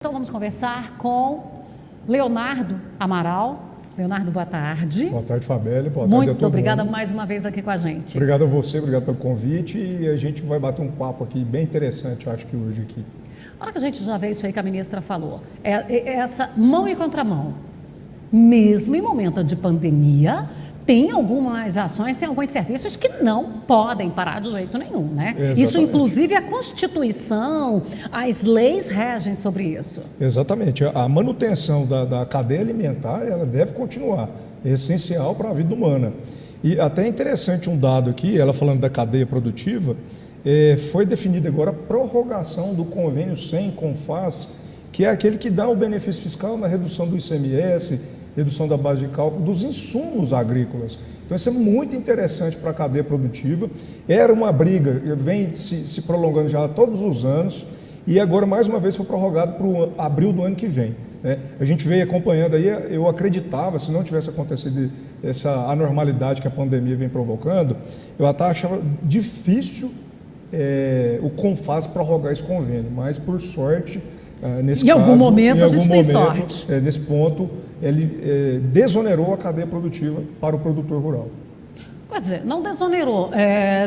Então vamos conversar com Leonardo Amaral. Leonardo, boa tarde. Boa tarde, Fabélia. Boa tarde a todo Muito obrigada mundo. mais uma vez aqui com a gente. Obrigado a você, obrigado pelo convite, e a gente vai bater um papo aqui bem interessante, eu acho que hoje aqui. A hora que a gente já vê isso aí que a ministra falou, é essa mão e contramão. Mesmo em momento de pandemia, tem algumas ações, tem alguns serviços que não podem parar de jeito nenhum, né? Exatamente. Isso, inclusive, a Constituição, as leis regem sobre isso. Exatamente. A manutenção da cadeia alimentar, ela deve continuar. É essencial para a vida humana. E até é interessante um dado aqui, ela falando da cadeia produtiva, foi definida agora a prorrogação do convênio 100 com FAS, que é aquele que dá o benefício fiscal na redução do ICMS, redução da base de cálculo dos insumos agrícolas. Então isso é muito interessante para a cadeia produtiva. Era uma briga, vem se prolongando já todos os anos, e agora mais uma vez foi prorrogado para o abril do ano que vem, né? A gente veio acompanhando aí, eu acreditava, se não tivesse acontecido essa anormalidade que a pandemia vem provocando, eu até achava difícil o CONFAS prorrogar esse convênio, mas por sorte, nesse caso, algum momento a gente tem sorte. Nesse ponto, ele desonerou a cadeia produtiva para o produtor rural. Quer dizer, não desonerou,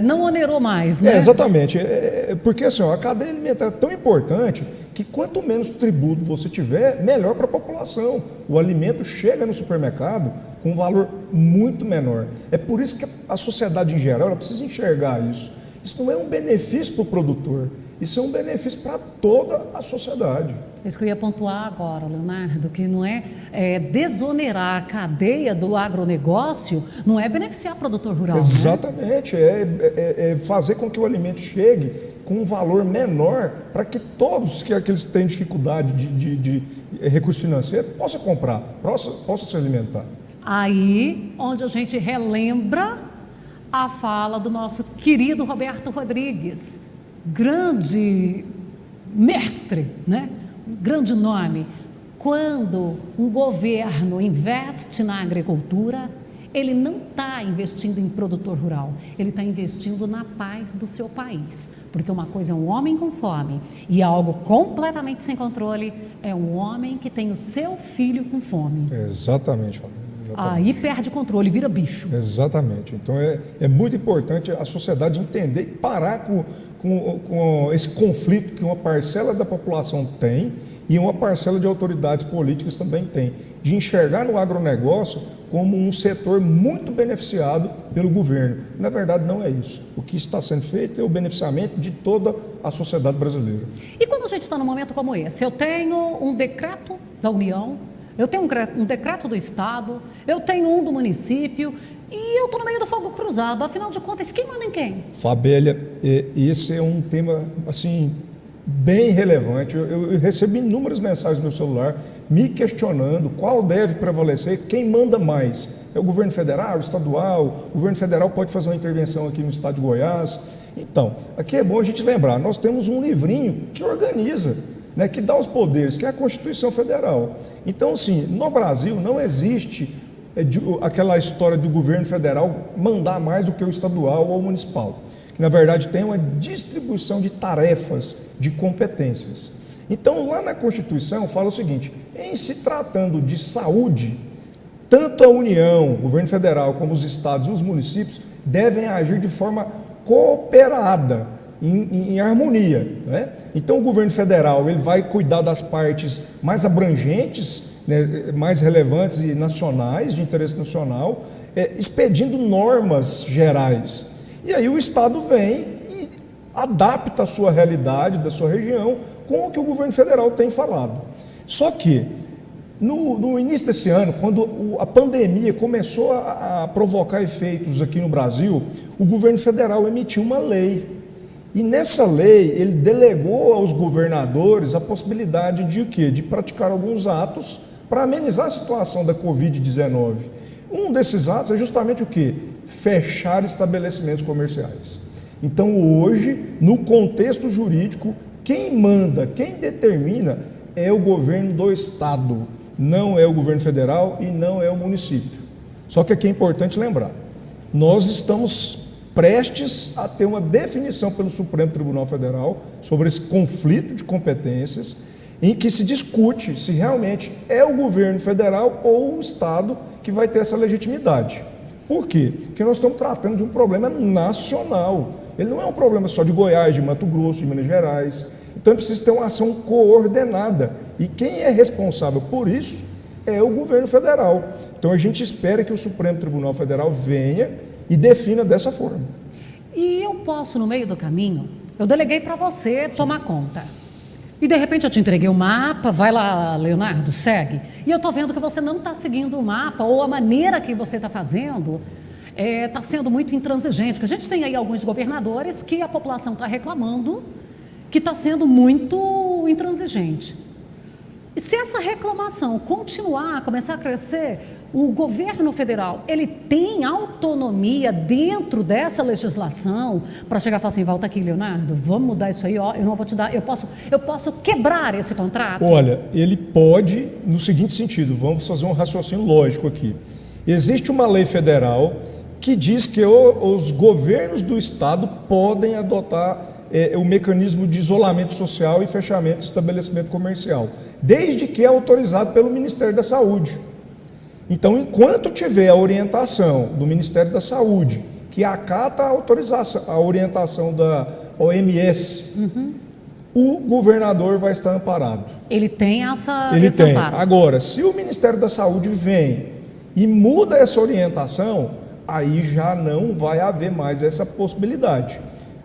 não onerou mais, né? Exatamente, porque assim, a cadeia alimentar é tão importante que quanto menos tributo você tiver, melhor para a população. O alimento chega no supermercado com um valor muito menor. É por isso que a sociedade em geral ela precisa enxergar isso. Isso não é um benefício para o produtor, isso é um benefício para toda a sociedade. Isso que eu ia pontuar agora, Leonardo, que não é desonerar a cadeia do agronegócio, não é beneficiar o produtor rural. Exatamente, né? É fazer com que o alimento chegue com um valor menor para que todos aqueles que têm dificuldade de recurso financeiro possam comprar, possam se alimentar. Aí onde a gente relembra a fala do nosso querido Roberto Rodrigues, grande mestre, né? Grande nome. Quando um governo investe na agricultura, ele não está investindo em produtor rural, ele está investindo na paz do seu país. Porque uma coisa é um homem com fome e algo completamente sem controle é um homem que tem o seu filho com fome. Exatamente, Fabio. Aí perde o controle, vira bicho. Exatamente. Então é muito importante a sociedade entender e parar com esse conflito que uma parcela da população tem e uma parcela de autoridades políticas também tem, de enxergar no agronegócio como um setor muito beneficiado pelo governo. Na verdade, não é isso. O que está sendo feito é o beneficiamento de toda a sociedade brasileira. E quando a gente está num momento como esse, eu tenho um decreto da União, eu tenho um decreto do Estado, eu tenho um do município e eu estou no meio do fogo cruzado. Afinal de contas, quem manda em quem? Fabélia, esse é um tema assim bem relevante. Eu recebi inúmeras mensagens no meu celular me questionando qual deve prevalecer, quem manda mais. É o governo federal, o estadual? O governo federal pode fazer uma intervenção aqui no estado de Goiás? Então, aqui é bom a gente lembrar, nós temos um livrinho que organiza, né, que dá os poderes, que é a Constituição Federal. Então, assim, no Brasil não existe aquela história do governo federal mandar mais do que o estadual ou o municipal, que na verdade tem uma distribuição de tarefas, de competências. Então, lá na Constituição fala o seguinte: em se tratando de saúde, tanto a União, o governo federal, como os estados e os municípios devem agir de forma cooperada, em harmonia, né? Então o governo federal ele vai cuidar das partes mais abrangentes, né, mais relevantes e nacionais, de interesse nacional, expedindo normas gerais. E aí o Estado vem e adapta a sua realidade da sua região com o que o governo federal tem falado. Só que no início desse ano, quando a pandemia começou a provocar efeitos aqui no Brasil, o governo federal emitiu uma lei. E nessa lei, ele delegou aos governadores a possibilidade de o quê? De praticar alguns atos para amenizar a situação da Covid-19. Um desses atos é justamente o quê? Fechar estabelecimentos comerciais. Então, hoje, no contexto jurídico, quem manda, quem determina é o governo do Estado, não é o governo federal e não é o município. Só que aqui é importante lembrar, nós estamos prestes a ter uma definição pelo Supremo Tribunal Federal sobre esse conflito de competências em que se discute se realmente é o governo federal ou o Estado que vai ter essa legitimidade. Por quê? Porque nós estamos tratando de um problema nacional. Ele não é um problema só de Goiás, de Mato Grosso, de Minas Gerais. Então, precisa ter uma ação coordenada. E quem é responsável por isso é o governo federal. Então, a gente espera que o Supremo Tribunal Federal venha e defina dessa forma. E eu posso, no meio do caminho, eu deleguei para você tomar conta. E, de repente, eu te entreguei o mapa, vai lá, Leonardo, segue. E eu estou vendo que você não está seguindo o mapa, ou a maneira que você está fazendo está sendo muito intransigente. Que a gente tem aí alguns governadores que a população está reclamando que está sendo muito intransigente. E se essa reclamação continuar, começar a crescer, o governo federal, ele tem autonomia dentro dessa legislação para chegar e falar assim, volta aqui, Leonardo, vamos mudar isso aí, ó, eu não vou te dar, eu posso quebrar esse contrato? Olha, ele pode, no seguinte sentido, vamos fazer um raciocínio lógico aqui. Existe uma lei federal que diz que os governos do estado podem adotar o mecanismo de isolamento social e fechamento de estabelecimento comercial, desde que é autorizado pelo Ministério da Saúde. Então, enquanto tiver a orientação do Ministério da Saúde, que acata a orientação da OMS, o governador vai estar amparado. Ele tem Ele esse tem. amparo. Agora, se o Ministério da Saúde vem e muda essa orientação, aí já não vai haver mais essa possibilidade.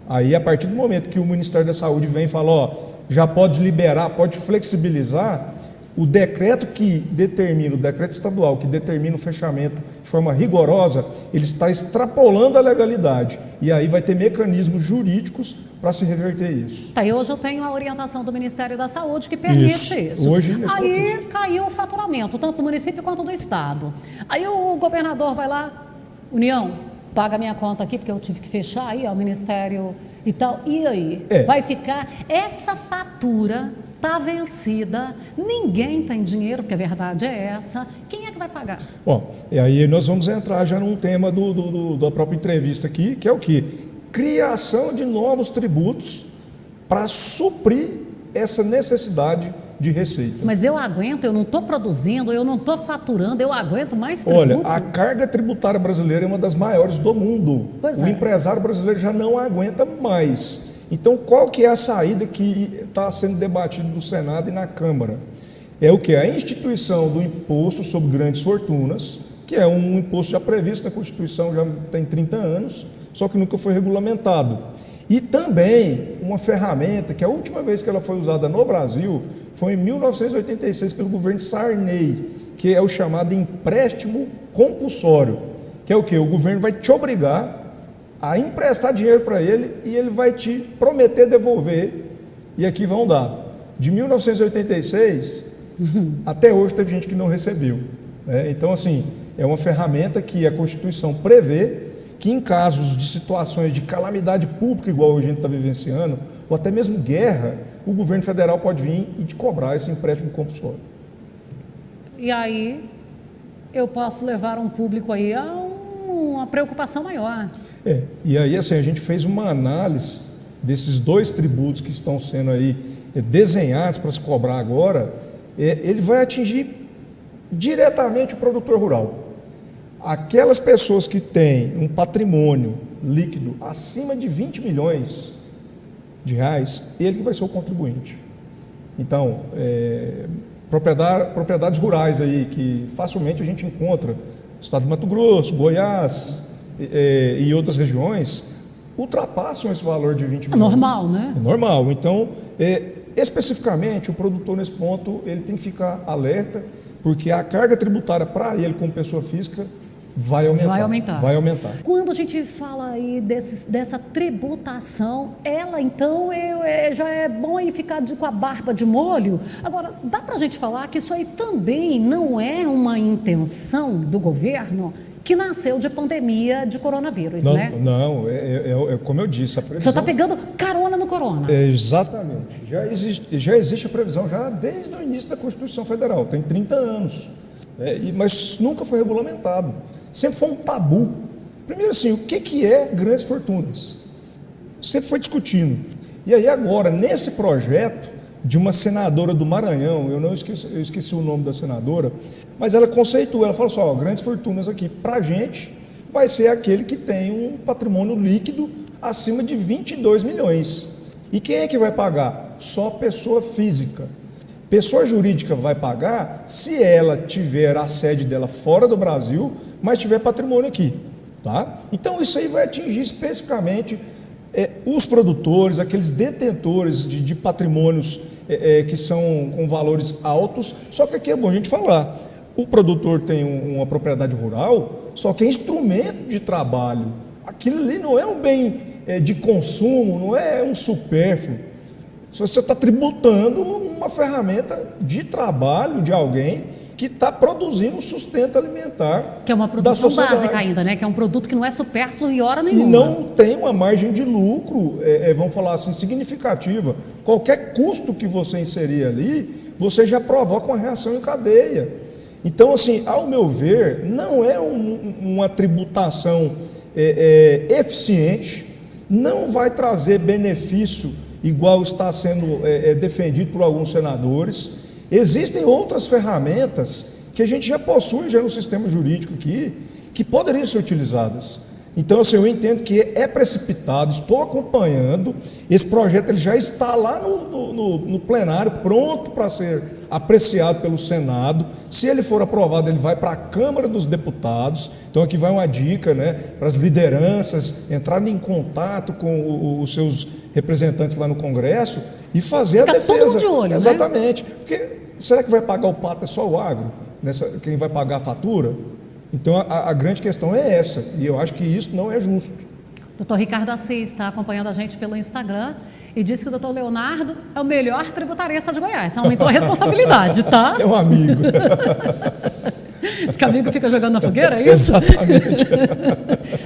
Aí, a partir do momento que o Ministério da Saúde vem e fala, ó, já pode liberar, pode flexibilizar, o decreto o decreto estadual que determina o fechamento de forma rigorosa, ele está extrapolando a legalidade. E aí vai ter mecanismos jurídicos para se reverter isso. Tá, e hoje eu tenho a orientação do Ministério da Saúde que permite isso. Hoje, nesse aí contexto. caiu o faturamento, tanto do município quanto do estado. Aí o governador vai lá, União, paga minha conta aqui, porque eu tive que fechar aí, ó, o Ministério e tal. E aí? Vai ficar essa fatura. Está vencida, ninguém tem dinheiro, porque a verdade é essa. Quem é que vai pagar? Bom, e aí nós vamos entrar já num tema da própria entrevista aqui, que é o quê? Criação de novos tributos para suprir essa necessidade de receita. Mas eu aguento, eu não estou produzindo, eu não estou faturando, eu aguento mais tributo. Olha, a carga tributária brasileira é uma das maiores do mundo. Pois o empresário brasileiro já não aguenta mais. Então, qual que é a saída que está sendo debatida no Senado e na Câmara? É o que? A instituição do imposto sobre grandes fortunas, que é um imposto já previsto na Constituição, já tem 30 anos, só que nunca foi regulamentado. E também uma ferramenta que a última vez que ela foi usada no Brasil foi em 1986 pelo governo Sarney, que é o chamado empréstimo compulsório, que é o que? O governo vai te obrigar a emprestar dinheiro para ele e ele vai te prometer devolver, e aqui vão dar. De 1986 até hoje teve gente que não recebeu. Então, assim, é uma ferramenta que a Constituição prevê que em casos de situações de calamidade pública, igual a gente está vivenciando, ou até mesmo guerra, o governo federal pode vir e te cobrar esse empréstimo compulsório. E aí eu posso levar um público aí a uma preocupação maior. E aí, assim, a gente fez uma análise desses dois tributos que estão sendo aí desenhados para se cobrar agora. Ele vai atingir diretamente o produtor rural. Aquelas pessoas que têm um patrimônio líquido acima de 20 milhões de reais, ele que vai ser o contribuinte. Então, propriedades rurais aí que facilmente a gente encontra no estado de Mato Grosso, Goiás e outras regiões, ultrapassam esse valor de 20 milhões. É normal, né? É normal. Então, especificamente, o produtor nesse ponto, ele tem que ficar alerta, porque a carga tributária para ele como pessoa física vai aumentar. Quando a gente fala aí dessa tributação, ela então já é bom aí ficar com a barba de molho. Agora, dá para a gente falar que isso aí também não é uma intenção do governo que nasceu de pandemia de coronavírus, né? Não, como eu disse, a previsão... Você está pegando carona no corona. Exatamente. Já existe a previsão já desde o início da Constituição Federal, tem 30 anos. Mas nunca foi regulamentado. Sempre foi um tabu. Primeiro assim, o que é grandes fortunas? Sempre foi discutindo. E aí agora, nesse projeto, de uma senadora do Maranhão, eu esqueci o nome da senadora, mas ela conceitua, ela fala só, grandes fortunas aqui, para a gente vai ser aquele que tem um patrimônio líquido acima de 22 milhões. E quem é que vai pagar? Só pessoa física. Pessoa jurídica vai pagar se ela tiver a sede dela fora do Brasil, mas tiver patrimônio aqui. Tá? Então isso aí vai atingir especificamente os produtores, aqueles detentores de patrimônios que são com valores altos, só que aqui é bom a gente falar, o produtor tem uma propriedade rural, só que é instrumento de trabalho, aquilo ali não é um bem de consumo, não é um supérfluo, você está tributando uma ferramenta de trabalho de alguém que está produzindo sustento alimentar. Que é uma produção básica ainda, né? Que é um produto que não é supérfluo em hora nenhuma. E não tem uma margem de lucro, vamos falar assim, significativa. Qualquer custo que você inserir ali, você já provoca uma reação em cadeia. Então, assim, ao meu ver, não é uma tributação eficiente, não vai trazer benefício igual está sendo defendido por alguns senadores. Existem outras ferramentas que a gente já possui já no sistema jurídico aqui, que poderiam ser utilizadas. Então, assim, eu entendo que é precipitado, estou acompanhando, esse projeto ele já está lá no plenário, pronto para ser apreciado pelo Senado. Se ele for aprovado, ele vai para a Câmara dos Deputados. Então, aqui vai uma dica, né, para as lideranças entrarem em contato com os seus representantes lá no Congresso e fazer a defesa. Todo mundo de olho, exatamente. Né? Porque será que vai pagar o pato é só o agro? Quem vai pagar a fatura? Então a grande questão é essa, e eu acho que isso não é justo. Dr. Ricardo Assis está acompanhando a gente pelo Instagram e disse que o Dr. Leonardo é o melhor tributarista de Goiás. Aumentou a responsabilidade, tá? É um amigo. Diz que amigo fica jogando na fogueira, é isso? Exatamente.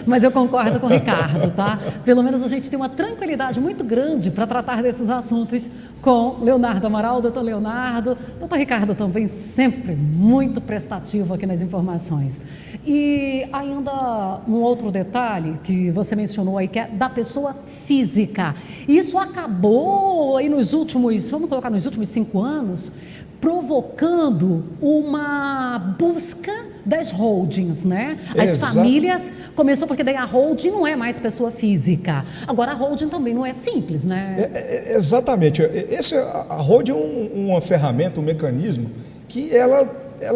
Mas eu concordo com o Ricardo, tá? Pelo menos a gente tem uma tranquilidade muito grande para tratar desses assuntos com Leonardo Amaral, doutor Leonardo, doutor Ricardo também sempre muito prestativo aqui nas informações. E ainda um outro detalhe que você mencionou aí, que é da pessoa física. Isso acabou aí nos últimos, vamos colocar nos últimos 5 anos, provocando uma busca das holdings, né? As famílias, começou porque daí a holding não é mais pessoa física. Agora a holding também não é simples, né? Exatamente. A holding é uma ferramenta, um mecanismo que ela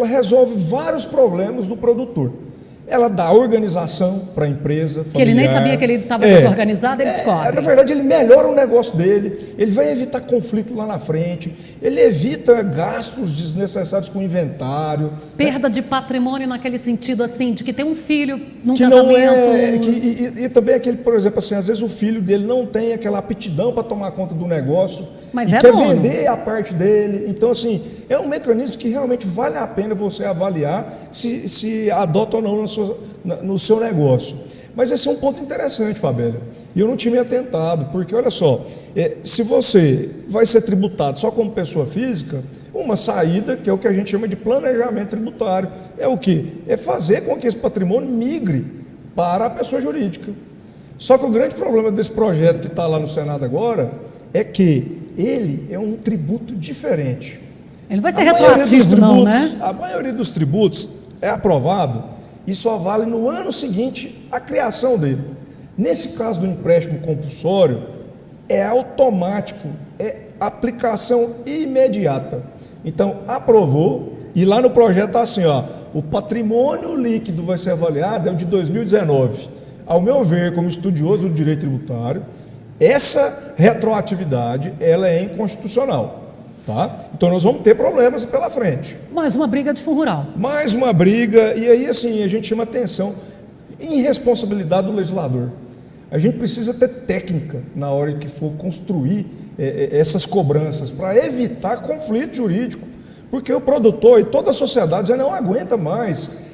resolve vários problemas do produtor. Ela dá organização para a empresa familiar. Que ele nem sabia que ele estava desorganizado, ele descobre. Na verdade, ele melhora o negócio dele, ele vai evitar conflito lá na frente, ele evita gastos desnecessários com inventário. Perda de patrimônio naquele sentido, assim, de que tem um filho num que casamento. E também aquele, por exemplo, assim, às vezes o filho dele não tem aquela aptidão para tomar conta do negócio, mas e é quer dono. vender a parte dele. Então, assim, é um mecanismo que realmente vale a pena você avaliar se adota ou não no seu negócio. Mas esse é um ponto interessante, Fabélia. E eu não tinha me atentado, porque olha só, se você vai ser tributado só como pessoa física, uma saída, que é o que a gente chama de planejamento tributário, é o quê? É fazer com que esse patrimônio migre para a pessoa jurídica. Só que o grande problema desse projeto que está lá no Senado agora é que ele é um tributo diferente. Ele não vai ser retroativo, não, né? A maioria dos tributos é aprovado e só vale no ano seguinte a criação dele. Nesse caso do empréstimo compulsório, é automático, é aplicação imediata. Então, aprovou, e lá no projeto está assim, ó, o patrimônio líquido vai ser avaliado, é o de 2019. Ao meu ver, como estudioso do direito tributário, essa retroatividade, ela é inconstitucional. Tá? Então nós vamos ter problemas pela frente. Mais uma briga de fundo rural. Mais uma briga, e aí assim, a gente chama atenção, irresponsabilidade do legislador. A gente precisa ter técnica na hora que for construir essas cobranças, para evitar conflito jurídico, porque o produtor e toda a sociedade já não aguenta mais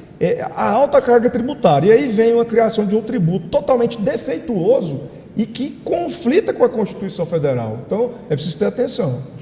a alta carga tributária, e aí vem a criação de um tributo totalmente defeituoso e que conflita com a Constituição Federal. Então é preciso ter atenção.